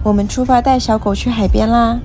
我们出发带小狗去海边啦！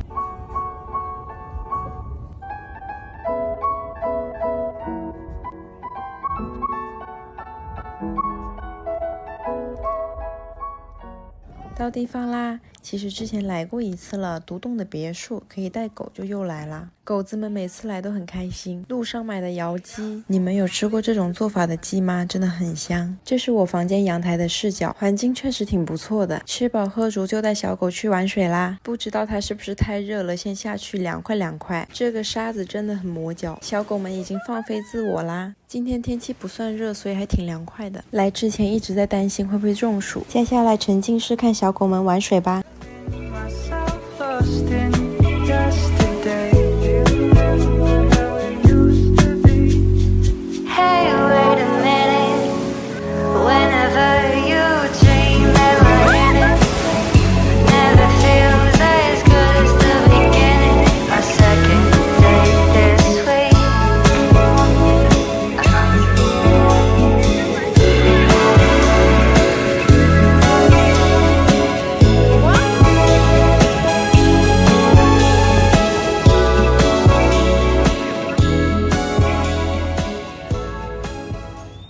到地方啦！其实之前来过一次了，独栋的别墅，可以带狗就又来啦。狗子们每次来都很开心。路上买的窑鸡，你们有吃过这种做法的鸡吗？真的很香。这是我房间阳台的视角，环境确实挺不错的。吃饱喝足就带小狗去玩水啦。不知道它是不是太热了，先下去凉快凉快。这个沙子真的很磨脚，小狗们已经放飞自我啦。今天天气不算热，所以还挺凉快的。来之前一直在担心会不会中暑。接下来沉浸式看小狗们玩水吧。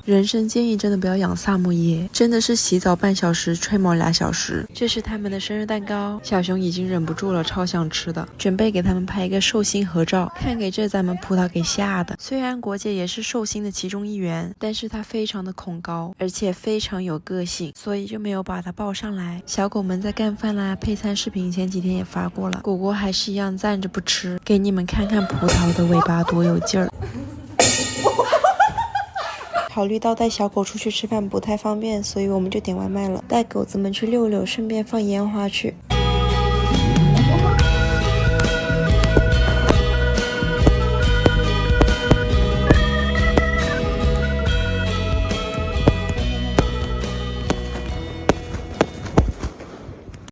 人生建议真的不要养萨摩耶，真的是洗澡半小时，吹毛2小时。这是他们的生日蛋糕，小熊已经忍不住了，超想吃的，准备给他们拍一个寿星合照。看给这咱们葡萄给吓的。虽然国姐也是寿星的其中一员，但是她非常的恐高，而且非常有个性，所以就没有把她抱上来。小狗们在干饭啦，配餐视频前几天也发过了，果果还是一样站着不吃，给你们看看葡萄的尾巴多有劲儿。考虑到带小狗出去吃饭不太方便，所以我们就点外卖了，带狗子们去溜溜，顺便放烟花去。